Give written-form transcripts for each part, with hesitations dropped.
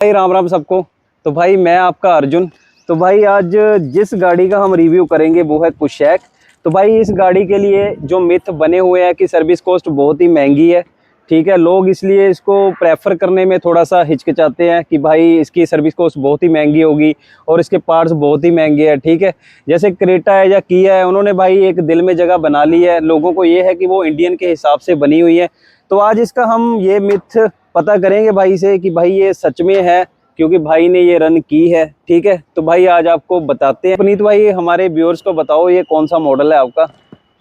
भाई राम राम सबको। तो भाई मैं आपका अर्जुन। तो भाई आज जिस गाड़ी का हम रिव्यू करेंगे वो है कुशैक। तो भाई इस गाड़ी के लिए जो मिथ बने हुए हैं कि सर्विस कॉस्ट बहुत ही महंगी है, ठीक है, लोग इसलिए इसको प्रेफर करने में थोड़ा सा हिचकिचाते हैं कि भाई इसकी सर्विस कॉस्ट बहुत ही महंगी होगी और इसके पार्ट्स बहुत ही महंगे हैं, ठीक है। जैसे क्रेटा है या किया है, उन्होंने भाई एक दिल में जगह बना ली है, लोगों को ये है कि वो इंडियन के हिसाब से बनी हुई है। तो आज इसका हम ये मिथ पता करेंगे भाई से कि भाई ये सच में है, क्योंकि भाई ने ये रन की है, ठीक है। तो भाई आज आपको बताते हैं। पुनीत भाई हमारे व्यूअर्स को बताओ ये कौन सा मॉडल है आपका?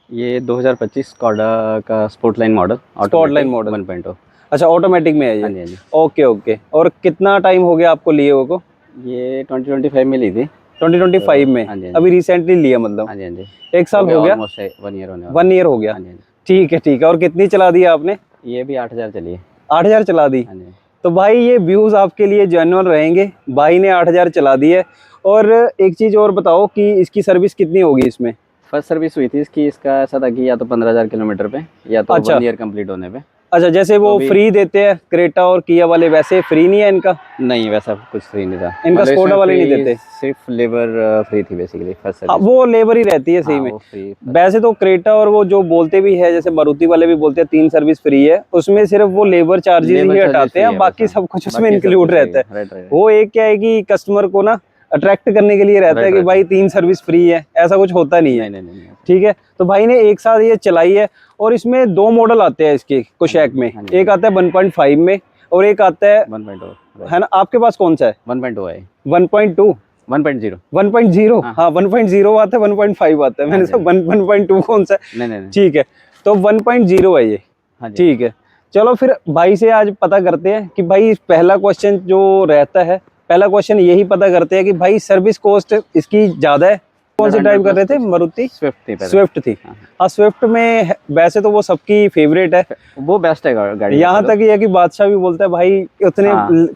ये 2025 स्कॉडा का स्पोर्टलाइन मॉडल। Scotland model 1.0। अच्छा, ऑटोमेटिक में है ये? हाँ जी, हाँ जी। Okay okay. और कितना टाइम हो गया आपको लिए को? ये 2025 में ली थी। 2025 में? हाँ जी, हाँ जी। अभी रिसेंटली लिया मतलब? हाँ जी, हाँ जी। एक साल हो गया? ऑलमोस्ट 1 ईयर होने वाला। 1 ईयर हो गया? हाँ जी, हाँ जी। ठीक है ठीक है। और कितनी चला दी आपने? ये भी 8000 चली है। 8000 चला दी? हाँ जी। तो भाई ये व्यूज आपके लिए जेन्युइन रहेंगे, भाई ने 8000 चला दी है। और एक चीज और बताओ कि इसकी सर्विस कितनी होगी इसमें? फर्स्ट सर्विस हुई थी इसकी, इसका ऐसा था कि या तो 15,000 किलोमीटर पे या तो अच्छा। 1 ईयर कंप्लीट होने पे। अच्छा, जैसे वो तो फ्री देते हैं क्रेटा और किया वाले, वैसे फ्री नहीं है इनका? नहीं, वैसा कुछ फ्री नहीं था। इनका मतलब स्कोडा इसमें वाले नहीं free देते? सिर्फ लेबर फ्री थी बेसिकली फर्स्ट हाँ, सर्विस। वो लेबर ही रहती है सही हाँ, में। वो फ्री। वैसे तो क्रेटा और वो जो बोलते भी है, जैसे मारुति वाले भी बोलते हैं 3 सर्विस फ्री है, उसमें सिर्फ वो लेबर चार्जेस ही हटाते हैं, बाकी सब कुछ उसमें इंक्लूड रहता है। राइट। वो एक क्या है कि कस्टमर को ना अट्रैक्ट करने के लिए रहता है कि भाई 3 सर्विस फ्री है, ऐसा कुछ होता नहीं है। नहीं। ठीक है। तो भाई ने एक साथ ये चलाई है और इसमें 2 मॉडल आते हैं इसके कुशैक में। एक आता है 1.5 में और एक आता है 1.0 है ना। आपके पास कौन सा है? 1.2 है। 1.2? 1.0। 1.0? हाँ 1.0 आता है, 1.5 आता है। मैंने सब 1.2 कौन सा है? नहीं। ठीक है। तो 1.0 है ये। ठीक है। चलो फिर भाई से आज पता करते हैं कि भाई पहला क्वेश्चन जो रहता है, पहला क्वेश्चन यही पता करते हैं कि भाई सर्विस कॉस्ट इसकी ज्यादा है। कौन सी ड्राइव कर रहे थे? मारुति स्विफ्ट थी पहले। स्विफ्ट थी। हाँ, स्विफ्ट में वैसे तो वो सबकी फेवरेट है, वो बेस्ट है गाड़ी। यहाँ तक ये है कि बादशाह भी बोलता है भाई उतने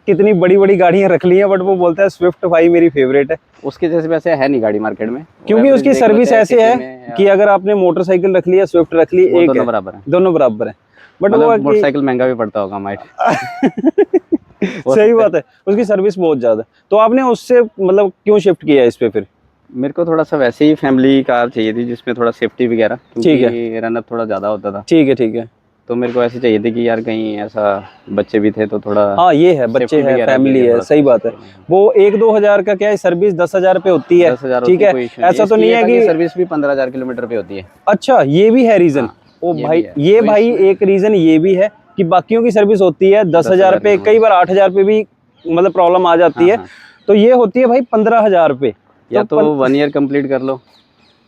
कितनी बड़ी बड़ी गाड़ियां रख ली हैं, बट वो बोलता है स्विफ्ट भाई मेरी फेवरेट है। उसके जैसे वैसे है नहीं गाड़ी मार्केट में, क्योंकि उसकी सर्विस ऐसे है कि अगर आपने मोटरसाइकिल रख लिया, स्विफ्ट रख ली, एक दोनों बराबर है। दोनों बराबर है। बट वो मोटरसाइकिल महंगा भी पड़ता होगा माइट। सही बात है, उसकी सर्विस बहुत ज्यादा। तो आपने उससे मतलब क्यों शिफ्ट किया इस पे फिर? मेरे को थोड़ा सा वैसे ही फैमिली कार चाहिए थी जिसमें थोड़ा सेफ्टी वगैरह, क्योंकि रनअप थोड़ा ज्यादा होता था। ठीक है। तो मेरे को ऐसे चाहिए थी कि यार कहीं ऐसा बच्चे भी थे तो थोड़ा। हाँ, ये है, बच्चे हैं, फैमिली है, सही बात है। वो 1-2 हजार का क्या है, सर्विस 10,000 पे होती है। 10,000 ठीक है। ऐसा तो नहीं है कि सर्विस भी 15,000 किलोमीटर पे होती है। अच्छा, ये भी है रीजन? ओ भाई, ये भाई एक रीजन ये भी है कि बाकियों की सर्विस होती है 10,000 पे, कई बार 8,000 पे भी मतलब प्रॉब्लम आ जाती है। तो ये होती है भाई 15,000 पे। या तो 1 ईयर कंप्लीट कर लो।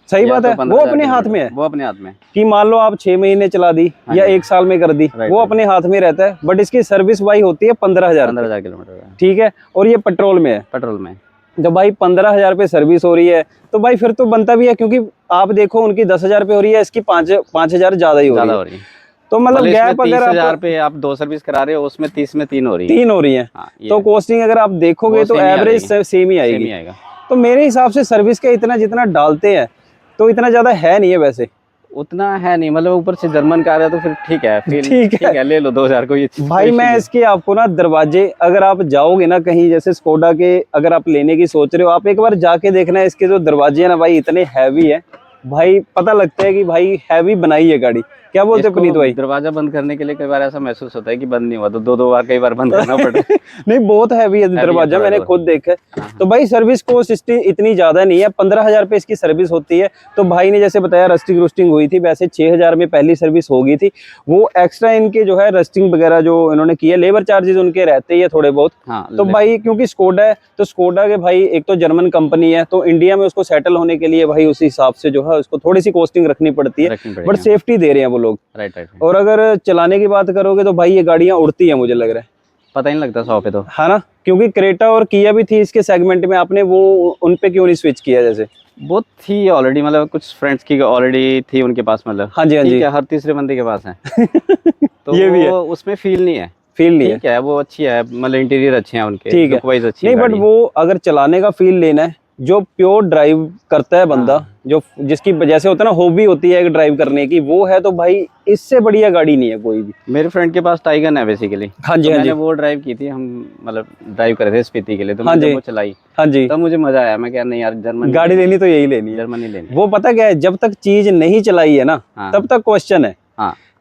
सही बात है, वो अपने हाथ में है। वो अपने हाथ में कि मान लो आप 6 महीने चला दी या 1 साल में कर दी, वो अपने हाथ में रहता है। बट इसकी सर्विस भाई होती है 15,000 किलोमीटर। ठीक है। और ये पेट्रोल में है। पेट्रोल में जब भाई 15,000 पे सर्विस हो रही है तो भाई फिर तो बनता भी है, क्योंकि आप देखो उनकी 10,000 पे हो रही है, इसकी 5,000 ज्यादा ही हो रही है। तो मतलब गैप अगर 30,000 पे आप 2 सर्विस करा रहे हो, उसमें 30 में 3 हो रही है। 3 हो रही है। तो कॉस्टिंग अगर आप देखोगे तो एवरेज सेम ही आएगी। तो मेरे हिसाब से सर्विस का इतना जितना डालते हैं तो इतना ज्यादा है नहीं है, वैसे उतना है नहीं। मतलब ऊपर से जर्मन कार है तो फिर ठीक है, ठीक है, ले लो 2,000 को। ये भाई मैं इसके आपको ना दरवाजे, अगर आप जाओगे ना कहीं, जैसे स्कोडा के अगर आप लेने की सोच रहे हो, आप एक बार जाके देखना है इसके जो दरवाजे है ना भाई, इतने हैवी है भाई, पता लगता है कि भाई हैवी बनाई है गाड़ी। क्या बोलते हैं पुनीत भाई? दरवाजा बंद करने के लिए कई बार ऐसा महसूस होता है कि बंद नहीं हुआ, तो 2 बार कई बार बंद करना पड़ा। नहीं, बहुत हैवी है दरवाजा, मैंने खुद देखा है। तो भाई सर्विस कॉस्ट इतनी ज्यादा नहीं है, 15,000 पे इसकी सर्विस होती है। तो भाई ने जैसे बताया रस्टिंग रूस्टिंग हुई थी, वैसे 6,000 में पहली सर्विस हो गई थी। वो एक्स्ट्रा इनके जो है रस्टिंग वगैरह जो इन्होंने किया, लेबर चार्जेस उनके रहते ही है थोड़े बहुत। तो भाई क्योंकि स्कोडा है, तो स्कोडा के भाई एक तो जर्मन कंपनी है, तो इंडिया में उसको सेटल होने के लिए भाई उस हिसाब से जो है उसको थोड़ी सी कॉस्टिंग रखनी पड़ती है, बट सेफ्टी दे रहे हैं वो लोग। राइट। और अगर चलाने की बात करोगे तो भाई ये गाड़ियां उड़ती है, मुझे लग रहा है। पता ही नहीं लगता 100 पे तो, है ना। क्योंकि क्रेटा और किया भी थी इसके सेगमेंट में, आपने वो उन पे क्यों नहीं स्विच किया? जैसे वो थी ऑलरेडी, मतलब कुछ फ्रेंड्स की ऑलरेडी थी उनके पास, मतलब हाँ जी, हर तीसरे बंदे के पास है। तो ये भी है, उसमें फील नहीं है। ठीक है, वो अच्छी है, मतलब इंटीरियर अच्छे हैं उनके, ठीक है, अच्छी नहीं, बट वो अगर चलाने का फील लेना है जो प्योर ड्राइव करता है बंदा, जो जिसकी जैसे होता है ना हॉबी होती है एक ड्राइव करने की, वो है तो भाई इससे बढ़िया गाड़ी नहीं है कोई भी। मेरे फ्रेंड के पास टाइगन है बेसिकली। हाँ जी, तो हाँ जी, मैंने वो ड्राइव की थी, हम मतलब ड्राइव कर रहे थे स्पीति के लिए, तो हाँ मैंने जी, वो चलाई, हाँ जी। तब मुझे मजा आया। मैं क्या नहीं यार, जर्मन गाड़ी लेनी तो यही लेनी है, जर्मनी लेनी। वो पता क्या है, जब तक चीज नहीं चलाई है ना तब तक क्वेश्चन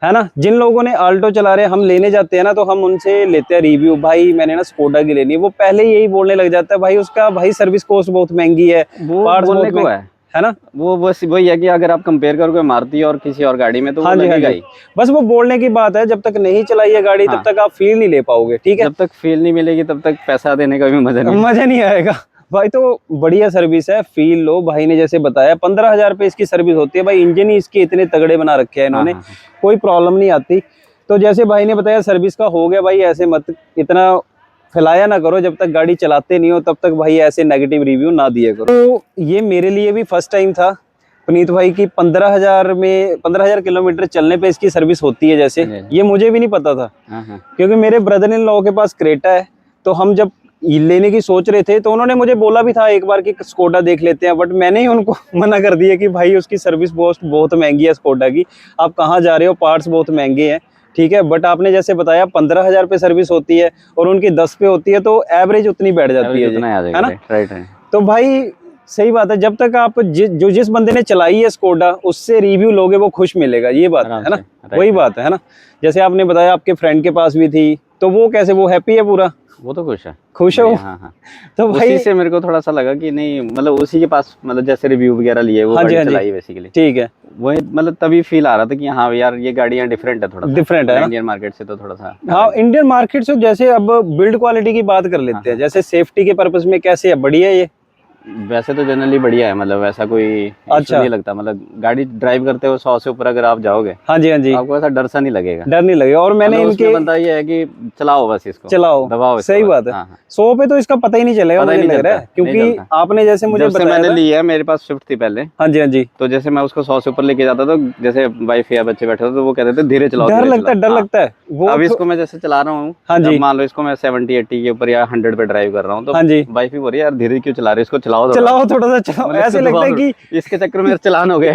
है ना। जिन लोगों ने आल्टो चला रहे हैं, हम लेने जाते हैं ना तो हम उनसे लेते हैं रिव्यू, भाई मैंने ना स्कोडा की लेनी है, वो पहले ही यही बोलने लग जाता है भाई उसका भाई सर्विस कॉस्ट बहुत महंगी है, वो पार्ट्स बोलने बहुत को है ना। वो बस वही है कि अगर आप कंपेयर करोगे मारुति और किसी और गाड़ी में तो हाँ वो जी, हाँ लगेगा जी, ही। बस वो बोलने की बात है, जब तक नहीं चलाई है गाड़ी तब तक आप फील नहीं ले पाओगे, ठीक है। जब तक फील नहीं मिलेगी तब तक पैसा देने का भी मजा नहीं आएगा भाई। तो बढ़िया सर्विस है, फील लो। भाई ने जैसे बताया 15,000 रुपए इसकी सर्विस होती है भाई, इंजन ही इसके इतने तगड़े बना रखे हैं इन्होंने, कोई प्रॉब्लम नहीं आती। तो जैसे भाई ने बताया सर्विस का हो गया भाई, ऐसे मत इतना फैलाया ना करो, जब तक गाड़ी चलाते नहीं हो तब तक भाई ऐसे नेगेटिव रिव्यू ना दिया करो। तो ये मेरे लिए भी फर्स्ट टाइम था पुनीत भाई की 15,000 किलोमीटर चलने पे इसकी सर्विस होती है, जैसे ये मुझे भी नहीं पता था, क्योंकि मेरे ब्रदर इन लॉ के पास क्रेटा है, तो हम जब लेने की सोच रहे थे तो उन्होंने मुझे बोला भी था एक बार कि स्कोडा देख लेते हैं, बट मैंने ही उनको मना कर दिया कि भाई उसकी सर्विस कॉस्ट बहुत महंगी है स्कोडा की, आप कहाँ जा रहे हो, पार्ट्स बहुत महंगे हैं, ठीक है। बट आपने जैसे बताया 15,000 पे सर्विस होती है और उनकी 10 पे होती है, तो एवरेज उतनी बैठ जाती है ना। राइट है। तो भाई सही बात है, जब तक आप जिस बंदे ने चलाई है स्कोडा उससे रिव्यू लोगे वो खुश मिलेगा, ये बात है ना, वही बात है ना। जैसे आपने बताया आपके फ्रेंड के पास भी थी, तो वो कैसे, वो हैप्पी है पूरा, वो तो खुश है, खुश है वो। तो उसी से मेरे को थोड़ा सा लगा कि नहीं, मतलब उसी के पास मतलब जैसे रिव्यू वगैरह लिए वो गाड़ी चलाई बेसिकली, ठीक है, वही मतलब तभी फील आ रहा था कि हाँ यार ये गाड़ियाँ डिफरेंट है, थोड़ा डिफरेंट है इंडियन मार्केट से, तो थोड़ा सा हाँ इंडियन मार्केट से। जैसे अब बिल्ड क्वालिटी की बात कर लेते हैं, जैसे सेफ्टी के पर्पस में कैसे है, बढ़िया है ये? वैसे तो जनरली बढ़िया है, मतलब वैसा कोई इशू नहीं लगता, मतलब गाड़ी ड्राइव करते हो 100 से ऊपर अगर आप जाओगे, हाँ जी, हाँ जी, आपको ऐसा डर सा नहीं लगेगा, डर नहीं लगेगा। और मैंने इनके बनता ये है कि चलाओ बस इसको, चलाओ दबाओ, सही बात है। 100 पे तो इसका पता ही नहीं चलेगा, मुझे लग रहा है, क्योंकि आपने जैसे मुझे बताया, मैंने ली है, मेरे पास स्विफ्ट थी पहले, हाँ जी, हाँ जी, तो जैसे मैं उसको 100 से ऊपर लेके जाता था, जैसे वाइफ या बच्चे बैठे थे तो वो कहते थे धीरे चलाओ, डर लगता है वो। अब इसको मैं जैसे चला रहा हूँ, हाँ जी, मान लो इसको मैं 70-80 के ऊपर या 100 पे ड्राइव कर रहा हूँ, तो हाँ जी वाइफ भी बोल रही है यार धीरे क्यों चला रहे हो, इसको चलाओ थोड़ा सा चलाओ, ऐसे लगता है कि इसके चक्कर में चलान हो गया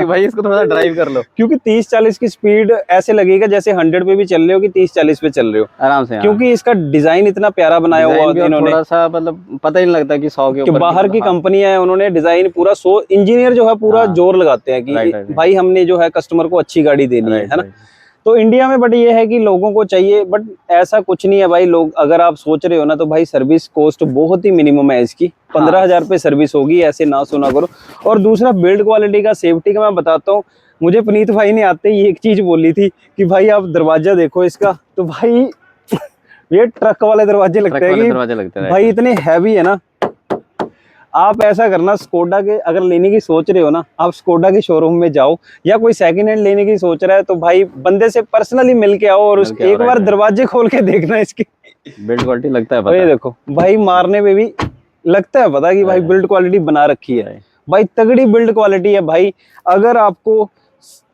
भाई इसको थोड़ा ड्राइव कर लो, क्योंकि 30-40 की स्पीड ऐसे लगेगा जैसे 100 पे भी चल रहे हो कि 30-40 पे चल रहे हो आराम से, क्योंकि इसका डिजाइन इतना प्यारा बनाया हुआ इन्होंने, थोड़ा सा मतलब पता ही नहीं लगता कि 100 के ऊपर, बाहर की कंपनियां है उन्होंने डिजाइन पूरा, इंजीनियर जो है पूरा जोर लगाते हैं कि भाई हमने जो है कस्टमर को अच्छी गाड़ी देनी है ना। तो इंडिया में बट ये है कि लोगों को चाहिए, बट ऐसा कुछ नहीं है भाई। लोग अगर आप सोच रहे हो ना तो भाई सर्विस कॉस्ट बहुत ही मिनिमम है इसकी, 15,000 पे सर्विस होगी, ऐसे ना सुना करो। और दूसरा बिल्ड क्वालिटी का, सेफ्टी का मैं बताता हूँ, मुझे पुनीत भाई ने आते ही एक चीज बोली थी कि भाई आप दरवाजा देखो इसका, तो भाई ये ट्रक वाले दरवाजे लगते हैं कि भाई इतने हैवी है ना। आप ऐसा करना, स्कोडा के अगर लेने की सोच रहे हो ना, आप स्कोडा के शोरूम में जाओ, या कोई सेकंड हैंड लेने की सोच रहा है तो भाई बंदे से पर्सनली मिल के आओ और उसके एक बार दरवाजे खोल के देखना इसकी बिल्ड क्वालिटी, लगता है पता, देखो भाई मारने में भी लगता है पता कि भाई बिल्ड क्वालिटी बना रखी है भाई, तगड़ी बिल्ड क्वालिटी है भाई। अगर आपको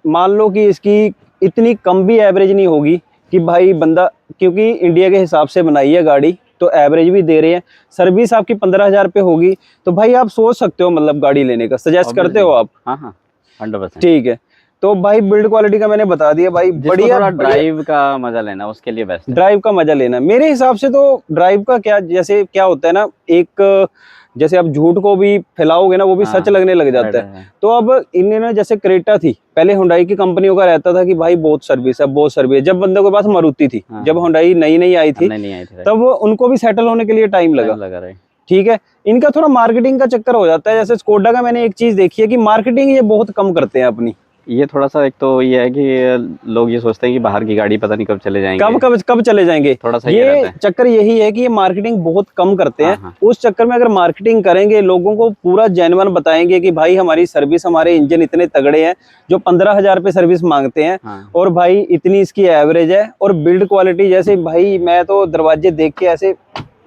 मान लो कि इसकी इतनी कम भी एवरेज नहीं होगी कि भाई बंदा, क्योंकि इंडिया के हिसाब से बनाई है गाड़ी तो एवरेज भी दे रहे हैं, सर्विस आपकी 15,000 पे होगी, तो भाई आप सोच सकते हो मतलब गाड़ी लेने का, सजेस्ट करते हो आप? हाँ 100%, ठीक है। तो भाई बिल्ड क्वालिटी का मैंने बता दिया भाई, बढ़िया। ड्राइव का मजा लेना उसके लिए बेस्ट है, ड्राइव का मजा लेना मेरे हिसाब से तो ड्राइव का क्या, जैसे क्या होता है ना, एक जैसे आप झूठ को भी फैलाओगे ना वो भी सच लगने लग जाता है। तो अब इन्होंने जैसे क्रेटा थी पहले, हुंडई की कंपनियों का रहता था कि भाई बहुत सर्विस है, बहुत सर्विस है। जब बंदे के पास मारुति थी, जब हुंडई नई नई आई थी तब उनको भी सेटल होने के लिए टाइम लगा, ठीक है। इनका थोड़ा मार्केटिंग का चक्कर हो जाता है। जैसे स्कोडा का मैंने एक चीज देखी है कि मार्केटिंग ये बहुत कम करते हैं अपनी, ये थोड़ा सा, एक तो ये है कि लोग ये सोचते हैं कि बाहर की गाड़ी पता नहीं कब चले जाएंगे, कब चले जाएंगे, थोड़ा सा ये चक्कर यही है कि ये मार्केटिंग बहुत कम करते हैं। उस चक्कर में अगर मार्केटिंग करेंगे, लोगों को पूरा जेन्युइन बताएंगे कि भाई हमारी सर्विस, हमारे इंजन इतने तगड़े हैं, जो 15,000 पे सर्विस मांगते हैं, और भाई इतनी इसकी एवरेज है, और बिल्ड क्वालिटी जैसे भाई मैं तो दरवाजे देख के ऐसे,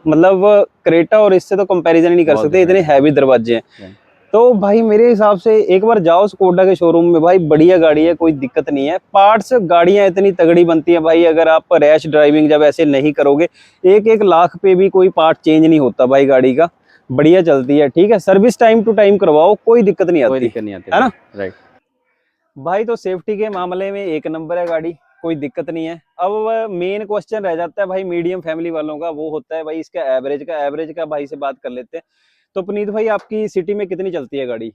मतलब क्रेटा और इससे तो कंपैरिजन ही नहीं कर सकते, इतने हैवी दरवाजे हैं। तो भाई मेरे हिसाब से एक बार जाओ स्कोडा के शोरूम में, भाई बढ़िया गाड़ी है, कोई दिक्कत नहीं है। पार्ट्स गाड़ियां इतनी तगड़ी बनती हैं भाई, अगर आप रैश ड्राइविंग जब ऐसे नहीं करोगे, 1-1 लाख पे भी कोई पार्ट चेंज नहीं होता भाई गाड़ी का। बढ़िया चलती है। ठीक है, सर्विस टाइम टू टाइम करवाओ, कोई दिक्कत नहीं आती, कोई दिक्कत नहीं आती है ना। राइट भाई तो सेफ्टी के मामले में एक नंबर है गाड़ी, कोई दिक्कत नहीं है। अब मेन क्वेश्चन रह जाता है भाई मीडियम फैमिली वालों का, वो होता है भाई इसका एवरेज का भाई से बात कर लेते हैं। तो पुनीत भाई आपकी सिटी में कितनी चलती है गाड़ी?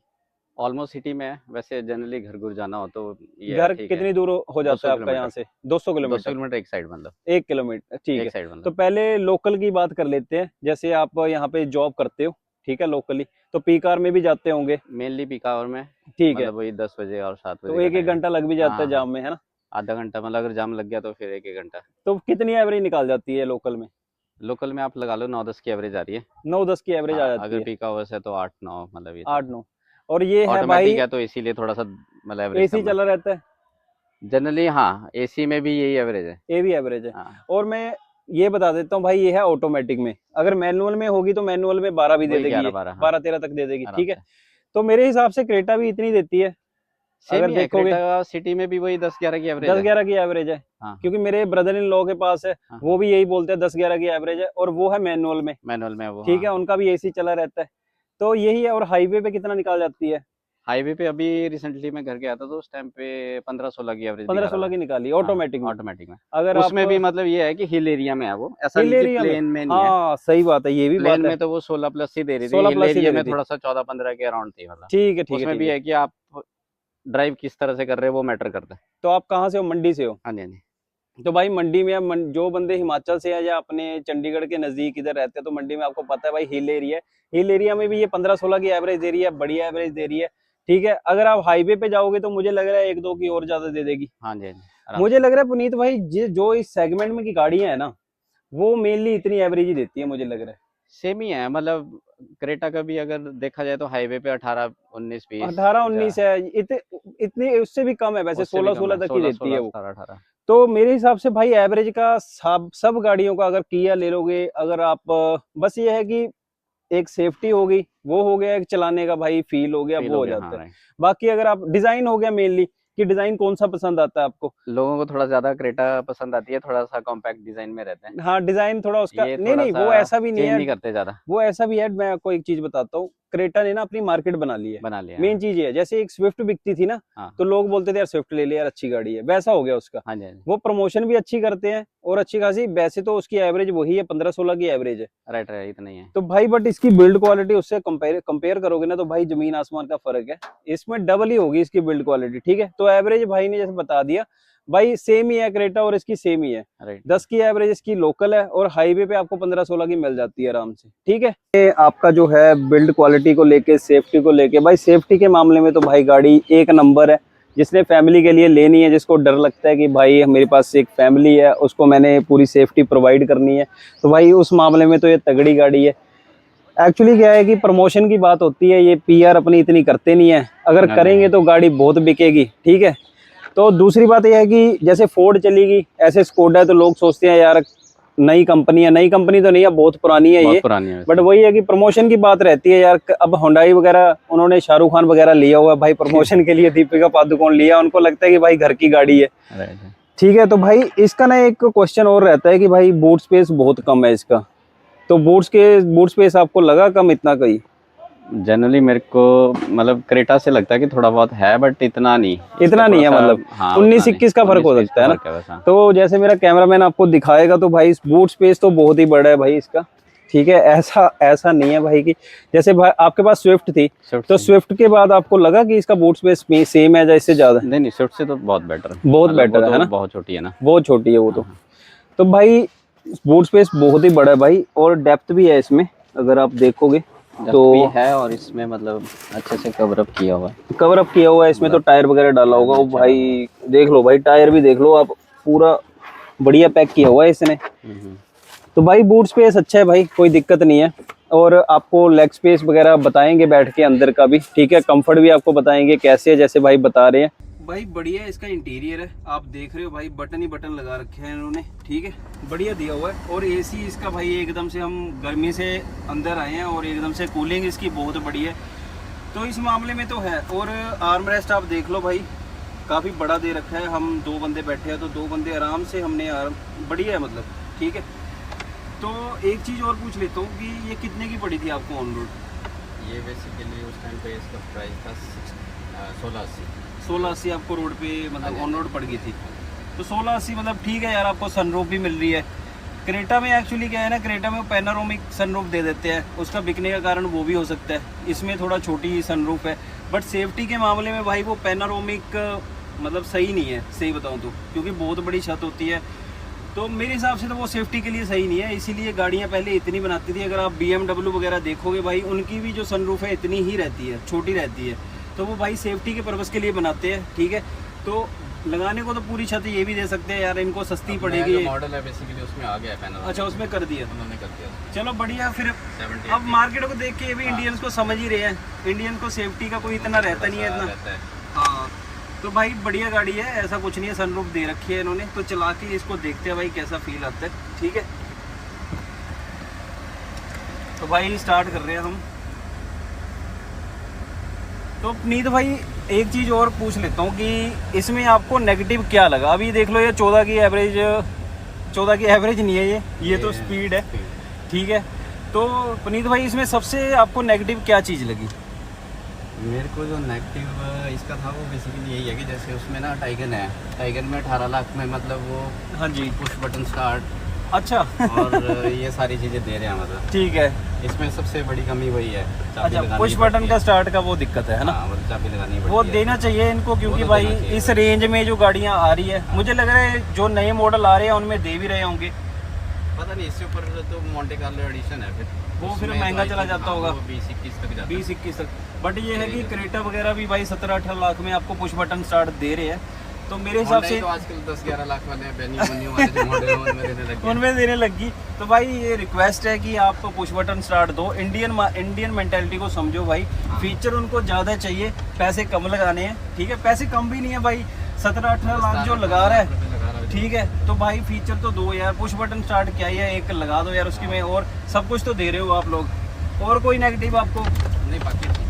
ऑलमोस्ट सिटी में है, वैसे जनरली घर घुर जाना हो तो ये घर ठीक कितनी है। दूर हो जाता है 200 आपका यहाँ से? 200 200 किलोमीटर। किलोमीटर एक साइड मतलब, 1 किलोमीटर, ठीक एक है। साइड तो मतलब। पहले लोकल की बात कर लेते हैं, जैसे आप यहाँ पे जॉब करते हो, ठीक है, लोकली, तो पीक आवर में भी जाते होंगे? मेनली पीक आवर में, ठीक है, मतलब वही 10 बजे और 7 बजे तो का एक टाइम है। घंटा लग भी जाता है हाँ जाम में, है ना। आधा घंटा, मतलब अगर जाम लग गया तो फिर 1 घंटा। तो कितनी एवरेज निकाल जाती है लोकल में? लोकल में आप लगा लो 9-10 की एवरेज आ रही है। 9-10 की एवरेज आ हाँ, जाती अगर है। पीक आवर्स है तो 8-9, मतलब ये 8-9। और ये है ऑटोमेटिक भाई है तो इसीलिए थोड़ा सा मतलब एवरेज एसी कम है चला रहता है? जनरली। हाँ, एसी में भी यही एवरेज है। ये भी एवरेज है। हाँ, और मैं ये बता देता हूँ भाई, ये है ऑटोमेटिक में, अगर मैनुअल में होगी तो मैनुअल में 12 भी दे वही देगी, 11-12, हाँ 12-13 तक दे देगी, आराम ठीक है। से। तो मेरे हिसाब से क्रेटा भी इतनी देती है सेम अगर ही है, देखोगे। क्रेटा सिटी में भी वही 10-11 की एवरेज है। 10-11 की एवरेज है, हाँ क्योंकि मेरे ब्रदर इन लॉ के पास है, हाँ वो भी यही बोलते हैं 10-11 की एवरेज है, और वो है मैनुअल में, मैनुअल में वो। ठीक हाँ, है, उनका भी एसी चला रहता है। तो यही है। और हाईवे पे कितना निकाल जाती है? हाईवे पे अभी रिसेंटली मैं घर गया था तो उस टाइम पे 15-16 की एवरेज दिखा रहा 15-16 था। की निकाली हाँ, ऑटोमेटिक में। ऑटोमेटिक में। अगर आप उसमें भी मतलब ये है कि हिल एरिया में है वो, ऐसा हिल नहीं कि एरिया में, प्लेन में नहीं है। हाँ सही बात है, ये भी प्लेन बात है। में तो वो 16 प्लस ही दे रही थी, 16 हिल प्लस ही दे एरिया रही में थी। थोड़ा सा 14-15 के अराउंड थी मतलब। ठीक है, ठीक है, उसमें ठीक भी है। है कि आप ड्राइव किस तरह से कर रहे हो वो मैटर करता है। तो आप कहाँ से हो? मंडी से हो? हाँ जी, हाँ जी। तो भाई मंडी में जो बंदे हिमाचल से है या अपने चंडीगढ़ के नजदीक इधर रहते हैं, तो मंडी में आपको पता है भाई हिल एरिया है, हिल एरिया में भी ये 15-16 की एवरेज दे रही है, बढ़िया एवरेज दे रही है, ठीक है। अगर आप हाईवे पे जाओगे तो मुझे लग रहा है 1-2 की और ज्यादा दे देगी। हाँ जी, हाँ जी, आराम मुझे से। लग रहा है पुनीत भाई जो इस सेगमेंट में की गाड़ियां है ना, वो मेनली इतनी एवरेज ही देती है, मुझे लग रहा है। सेम ही है मतलब, क्रेटा का भी अगर देखा जाए तो हाईवे पे 18-19-20 18-19 है, इतनी उससे भी कम है वैसे, उससे भी कम 16-16 है, तक ही 16 देती 16 है वो। 17 18। तो मेरे हिसाब से भाई एवरेज का सब गाड़ियों का, अगर किया ले लोगे, अगर आप बस ये है कि एक सेफ्टी होगी, वो हो गया, एक चलाने का भाई फील हो गया, फील वो हो हो गया, जाता हाँ है। राइट। बाकी अगर आप डिजाइन हो गया मेनली, कि डिजाइन कौन सा पसंद आता है आपको? लोगों को थोड़ा ज्यादा क्रेटा पसंद आती है, थोड़ा सा कॉम्पैक्ट डिजाइन में रहते हैं। हाँ, डिजाइन थोड़ा उसका, ये नहीं थोड़ा नहीं सा वो ऐसा भी नहीं चेंज है। नहीं करते ज्यादा। वो ऐसा भी है, मैं आपको एक चीज बताता हूँ, क्रेटा ने ना अपनी मार्केट बना ली है। बना लिया, मेन हाँ चीज ये है, जैसे एक स्विफ्ट बिकती थी ना, हाँ तो लोग बोलते थे यार स्विफ्ट ले ले यार, अच्छी गाड़ी है, वैसा हो गया उसका। हाँ जी, हाँ जी। वो प्रमोशन भी अच्छी करते हैं और अच्छी खासी, वैसे तो उसकी एवरेज वही है, 15-16 की एवरेज है। राइट राइट, इतना ही है। तो भाई बट इसकी बिल्ड क्वालिटी उससे कंपेयर करोगे ना, तो भाई जमीन आसमान का फर्क है, इसमें डबल ही होगी इसकी बिल्ड क्वालिटी, ठीक है। तो एवरेज भाई ने जैसे बता दिया भाई, सेम ही है क्रेटा और इसकी सेम ही है। राइट। 10 की एवरेज इसकी लोकल है, और हाईवे पे आपको 15-16 की मिल जाती है आराम से, ठीक है। ये आपका जो है बिल्ड क्वालिटी को लेके, सेफ्टी को लेके, भाई सेफ्टी के मामले में तो भाई गाड़ी एक नंबर है। जिसने फैमिली के लिए लेनी है, जिसको डर लगता है कि भाई मेरे पास एक फैमिली है, उसको मैंने पूरी सेफ्टी प्रोवाइड करनी है, तो भाई उस मामले में तो ये तगड़ी गाड़ी है। एक्चुअली क्या है कि प्रमोशन की बात होती है, ये पीआर अपनी इतनी करते नहीं है, अगर हाँ करेंगे तो गाड़ी बहुत बिकेगी, ठीक है। तो दूसरी बात यह है कि जैसे फोर्ड चलेगी, ऐसे स्कोडा है, तो लोग सोचते हैं यार नई कंपनी है, नई कंपनी तो नहीं है, बहुत पुरानी है बहुत ये, पुरानी है बट वैसे। वही है कि प्रमोशन की बात रहती है यार। अब हुंडई वगैरह उन्होंने शाहरुख खान वगैरह लिया हुआ है भाई प्रमोशन के लिए, दीपिका पादुकोण लिया, उनको लगता है कि भाई घर की गाड़ी है, राइट। ठीक है। तो भाई इसका ना एक क्वेश्चन और रहता है कि भाई बूट स्पेस बहुत कम है इसका, तो बूट स्पेस आपको लगा कम इतना कहीं? जनरली मेरे को मतलब क्रेटा से लगता है कि थोड़ा बहुत है, बट इतना नहीं है मतलब, हाँ 19-21 का फर्क हो सकता है ना। तो जैसे मेरा कैमरामैन आपको दिखाएगा, तो भाई बूट स्पेस तो बहुत ही बड़ा है भाई इसका, ठीक है। ऐसा नहीं है भाई कि जैसे भाई आपके पास स्विफ्ट थी, तो स्विफ्ट के बाद आपको लगा कि इसका बूट स्पेस सेम है जैसे ज्यादा? नहीं, स्विफ्ट से तो बहुत बेटर, बहुत बेटर है ना, बहुत छोटी है ना, बहुत छोटी है वो तो भाई बूट स्पेस बहुत ही बड़ा है भाई, और डेप्थ भी है इसमें, अगर आप देखोगे तो भी है, और इसमें मतलब अच्छे से कवर अप किया हुआ है इसमें, तो टायर वगैरह डाला होगा वो भाई, देख लो भाई, टायर भी देख लो आप, पूरा बढ़िया पैक किया हुआ है इसने। तो भाई बूट स्पेस अच्छा है भाई, कोई दिक्कत नहीं है। और आपको लेग स्पेस वगैरह बताएंगे बैठ के अंदर का भी, ठीक है। कंफर्ट भी आपको बताएंगे कैसे है, जैसे भाई बता रहे हैं। भाई बढ़िया इसका इंटीरियर है, आप देख रहे हो भाई, बटन ही बटन लगा रखे हैं इन्होंने, ठीक है, बढ़िया दिया हुआ है। और एसी इसका भाई एकदम से, हम गर्मी से अंदर आए हैं और एकदम से कूलिंग इसकी बहुत बढ़िया है, तो इस मामले में तो है। और आर्म रेस्ट आप देख लो भाई, काफ़ी बड़ा दे रखा है, हम 2 बंदे बैठे हैं तो 2 बंदे आराम से, हमने बढ़िया है मतलब, ठीक है। तो एक चीज़ और पूछ लेता हूँ कि ये कितने की पड़ी थी आपको ऑन रोड? ये बेसिकली उस टाइम पे इसका प्राइस था 1680। 1680 आपको रोड पे मतलब ऑन रोड पड़ गई थी। तो 1680 मतलब ठीक है यार, आपको सनरूफ भी मिल रही है। क्रेटा में एक्चुअली क्या है ना, क्रेटा में पैनोरामिक सनरूफ दे देते हैं, उसका बिकने का कारण वो भी हो सकता है। इसमें थोड़ा छोटी सनरूफ है, बट सेफ्टी के मामले में भाई वो पैनोरामिक मतलब सही नहीं है, सही बताऊँ तो, क्योंकि बहुत बड़ी छत होती है। तो मेरे हिसाब से तो वो सेफ्टी के लिए सही नहीं है, इसीलिए गाड़ियाँ पहले इतनी बनाती थी। अगर आप BMW वगैरह देखोगे भाई, उनकी भी जो सनरूफ है इतनी ही रहती है, छोटी रहती है। तो वो भाई सेफ्टी के पर्पज़ के लिए बनाते हैं, ठीक है। तो लगाने को तो पूरी छत ये भी दे सकते हैं यार, इनको सस्ती पड़ेगी। मॉडल है बेसिकली उसमें आ गया पैनल। अच्छा, उसमें कर दिया, उन्होंने कर दिया। चलो बढ़िया। फिर अब मार्केट को देख के ये भी इंडियंस को समझ ही रहे हैं, इंडियन को सेफ्टी का कोई इतना रहता नहीं है इतना। हाँ, तो भाई बढ़िया गाड़ी है, ऐसा कुछ नहीं है। सनरूफ दे रखी है इन्होंने, तो चला के इसको देखते हैं भाई कैसा फील आता है, ठीक है। तो भाई स्टार्ट कर रहे हैं हम। तो पुनीत भाई एक चीज़ और पूछ लेता हूँ कि इसमें आपको नेगेटिव क्या लगा? अभी देख लो ये 14 की एवरेज, 14 की एवरेज नहीं है ये तो स्पीड है, ठीक है। तो पुनीत भाई इसमें सबसे आपको नेगेटिव क्या चीज़ लगी? मेरे को जो नेगेटिव इसका था वो बेसिकली यही है कि जैसे उसमें ना टाइगन है, टाइगन में 18 लाख में मतलब वो, हाँ जी, पुश बटन स्टार्ट, अच्छा और ये सारी चीज़ें दे रहे हैं मतलब, ठीक है। इसमें सबसे बड़ी कमी वही है, अच्छा, पुश बटन का स्टार्ट का वो दिक्कत है ना, मतलब चाबी लगानी पड़ती है। वो देना चाहिए इनको, क्योंकि भाई इस रेंज में जो गाड़ियाँ आ रही है, मुझे लग रहा है जो नए मॉडल आ रहे हैं उनमें दे भी रहे होंगे, पता नहीं। इससे ऊपर तो मोंटे कार्लो एडिशन है, फिर वो फिर महंगा चला जाता होगा, 20-21 तक जाता है, 20-21 तक। बट ये है कि क्रेटा वगैरह भी भाई 17-18 लाख में आपको पुश बटन स्टार्ट दे रहे हैं। तो मेरे हिसाब से तो आजकल 10-11 लाख वाले वाले जो मॉडल हैं उनमें देने लगी। तो भाई ये रिक्वेस्ट है कि आप पुश बटन स्टार्ट दो, इंडियन मेंटालिटी को समझो भाई। फीचर उनको ज़्यादा चाहिए, पैसे कम लगाने हैं, ठीक है। पैसे कम भी नहीं है भाई, 17-18 लाख जो लगा रहा है, ठीक है। तो भाई फीचर तो दो यार, पुश बटन स्टार्ट क्या ही है, एक लगा दो यार उसकी में, और सब कुछ तो दे रहे हो आप लोग। और कोई नेगेटिव आपको? नहीं, बाकी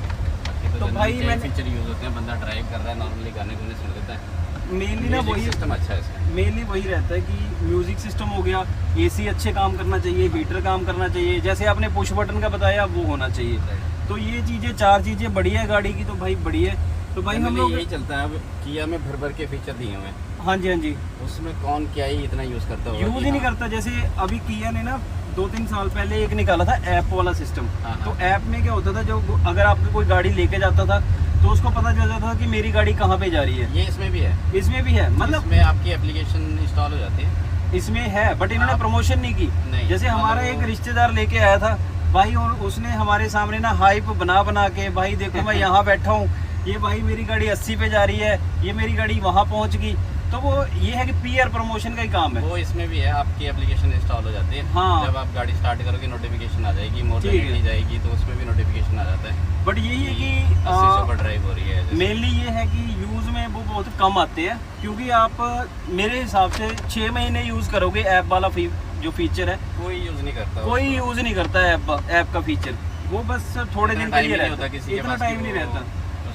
तो भाई मैंने फीचर यूज होते हैं, बंदा ड्राइव कर रहा है नॉर्मली, गाने गुने सुन लेता है। मेनली ना वही सिस्टम अच्छा है इसका, मेनली वही रहता है कि म्यूजिक सिस्टम हो गया, एसी अच्छे काम करना चाहिए, हीटर काम करना चाहिए, जैसे आपने पुश बटन का बताया वो होना चाहिए। तो ये चीज़ें, 4 चीज़ें बढ़िया है गाड़ी की, तो भाई बढ़िया है। तो भाई हम लोग यही चलता है, अब किया में भर के फीचर दिए हुए हैं। हाँ जी, हाँ जी। उसमें कौन क्या ही इतना यूज़ करता होगा, यूज़ ही नहीं करता। जैसे अभी किया ने ना 2-3 साल पहले एक निकाला था ऐप वाला सिस्टम। तो ऐप में क्या होता था, जो अगर आपकी कोई गाड़ी लेके जाता था तो उसको पता चल जाता था कि मेरी गाड़ी कहाँ पे जा रही है। ये इसमें भी है, इसमें भी है, मतलब इसमें आपकी एप्लीकेशन इंस्टॉल हो जाती है, इसमें है, बट इन्होंने प्रमोशन नहीं की। जैसे हमारा एक रिश्तेदार लेके आया था भाई, और उसने हमारे सामने ना हाइप बना के, भाई देखो मैं यहाँ बैठा हूँ, ये भाई मेरी गाड़ी 80 पे जा रही है, ये मेरी गाड़ी वहाँ पहुँच गई। तो वो ये है कि PR प्रमोशन का ही काम है। वो इसमें भी है, आपकी एप्लीकेशन इंस्टॉल हो जाती है। हाँ, जब आप गाड़ी स्टार्ट करोगे नोटिफिकेशन आ जाएगी, मोर देन जाएगी तो उसमें भी नोटिफिकेशन आ जाता है। बट यही है कि 80 सुपर ड्राइव हो रही है। मेनली ये है कि यूज़ में वो बहुत कम आते हैं, क्योंकि आप मेरे हिसाब से 6 महीने यूज़ करोगे ऐप वाला जो फीचर है, कोई यूज़ नहीं करता, कोई यूज़ नहीं करता है ऐप का फीचर। वो बस थोड़े दिन के लिए रहता है, इतना टाइम नहीं रहता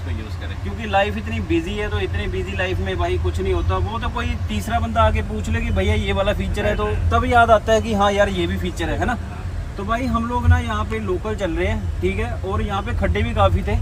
यूज़ करें, क्योंकि लाइफ इतनी बिजी है। तो इतनी बिजी लाइफ में भाई कुछ नहीं होता। वो तो कोई तीसरा बंदा आके पूछ ले कि भैया ये वाला फीचर है, तो तब याद आता है कि हाँ यार ये भी फीचर है ना। तो भाई हम लोग ना यहाँ पे लोकल चल रहे हैं, ठीक है, और यहाँ पे खड्डे भी काफ़ी थे।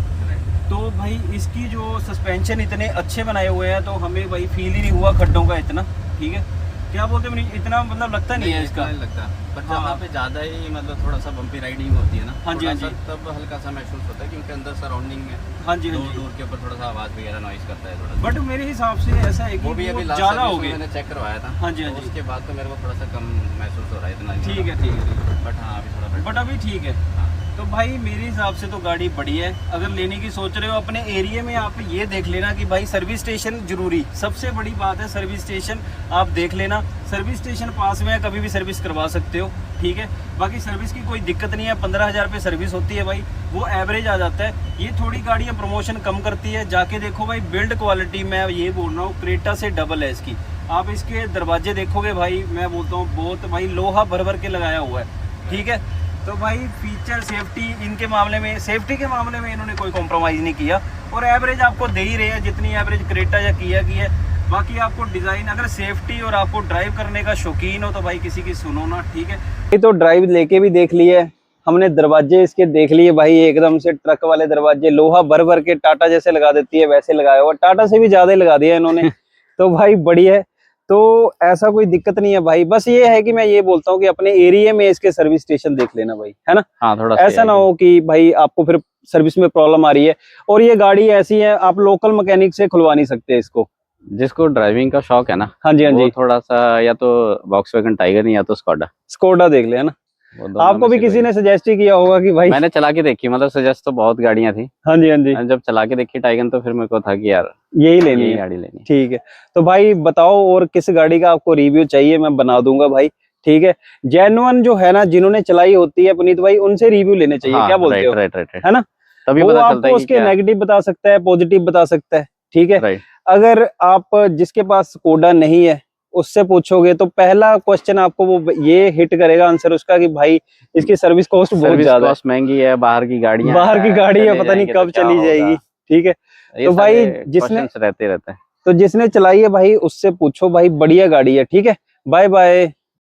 तो भाई इसकी जो सस्पेंशन इतने अच्छे बनाए हुए हैं, तो हमें भाई फील ही नहीं हुआ खड्डों का इतना, ठीक है। क्या बोलते हैं, इतना मतलब लगता नहीं है इसका, नहीं लगता। पर जहाँ पे ज़्यादा ही मतलब थोड़ा सा बम्पी राइडिंग होती है ना, हाँ जी, हाँ जी, तब हल्का सा महसूस होता है, क्योंकि अंदर सराउंडिंग में हाँ जी, दूर के ऊपर थोड़ा सा आवाज़ वगैरह नॉइस करता है थोड़ा। बट मेरे हिसाब से ऐसा है कि वो भी अभी ज़्यादा हो गया, मैंने चेक करवाया था। हाँ जी, हाँ जी, उसके बाद तो मेरे को थोड़ा सा कम महसूस हो रहा है, इतना ठीक है, ठीक है। बट हाँ अभी थोड़ा, बट अभी ठीक है। तो भाई मेरे हिसाब से तो गाड़ी बढ़िया है। अगर लेने की सोच रहे हो अपने एरिया में, आप ये देख लेना कि भाई सर्विस स्टेशन जरूरी, सबसे बड़ी बात है सर्विस स्टेशन। आप देख लेना, सर्विस स्टेशन पास में है, कभी भी सर्विस करवा सकते हो, ठीक है। बाकी सर्विस की कोई दिक्कत नहीं है, 15,000 पे सर्विस होती है भाई, वो एवरेज आ जाता है। ये थोड़ी गाड़ियाँ प्रमोशन कम करती है, जाके देखो भाई बिल्ड क्वालिटी, मैं ये बोल रहा हूँ क्रेटा से डबल है इसकी। आप इसके दरवाजे देखोगे भाई, मैं बोलता हूँ बहुत भाई लोहा भर के लगाया हुआ है, ठीक है। तो भाई फीचर, सेफ्टी, इनके मामले में, सेफ्टी के मामले में इन्होंने कोई कॉम्प्रोमाइज़ नहीं किया, और एवरेज आपको दे ही रहे हैं जितनी एवरेज क्रेटा या किया की है। बाकी आपको डिज़ाइन, अगर सेफ्टी और आपको ड्राइव करने का शौकीन हो तो भाई किसी की सुनो ना, ठीक है। ये तो ड्राइव लेके भी देख लिए, हमने दरवाजे इसके देख लिए भाई, एकदम से ट्रक वाले दरवाजे, लोहा भर भर के टाटा जैसे लगा देती है वैसे लगाया हुआ, टाटा से भी ज्यादा ही लगा दिया इन्होंने। तो भाई बढ़िया है, तो ऐसा कोई दिक्कत नहीं है भाई। बस ये है कि मैं ये बोलता हूँ कि अपने एरिया में इसके सर्विस स्टेशन देख लेना भाई, है ना। हाँ, थोड़ा ऐसा ना हो कि भाई आपको फिर सर्विस में प्रॉब्लम आ रही है। और ये गाड़ी ऐसी है, आप लोकल मैकेनिक से खुलवा नहीं सकते इसको। जिसको ड्राइविंग का शौक है ना, हाँ जी, हाँ जी, थोड़ा सा या तो वॉक्सवैगन टाइगर या तो स्कोडा देख ले, है ना। आपको भी किसी ने सजेस्ट ही किया होगा कि भाई, मैंने चला के देखी, मतलब सजेस्ट तो बहुत गाड़ियां थी। हाँ जी, हाँ जी, मैंने जब चला के देखी टाइगन तो फिर मेरे को था कि यार यही लेनी है, गाड़ी लेनी। ठीक है। तो भाई बताओ और किस गाड़ी का आपको रिव्यू चाहिए, मैं बना दूंगा भाई, ठीक है। जेन्युइन जो है ना, जिन्होंने चलाई होती है पुनीत भाई, उनसे रिव्यू लेने चाहिए। हाँ, क्या बोलते हो? राइट, है ना, तभी वो पता चलता है आपको कि उसके नेगेटिव बता सकता है, पॉजिटिव बता सकता है, ठीक है। राइट। अगर आप जिसके पास स्कोडा नहीं है उससे पूछोगे तो पहला क्वेश्चन आपको वो ये हिट करेगा आंसर उसका कि भाई इसकी सर्विस कॉस्ट बहुत ज्यादा है, महंगी है, बाहर की गाड़ी है, पता नहीं कब चली जाएगी, ठीक है। तो भाई जिसने रहते हैं। तो जिसने चलाई है भाई उससे पूछो भाई, बढ़िया गाड़ी है, ठीक है। Bye bye.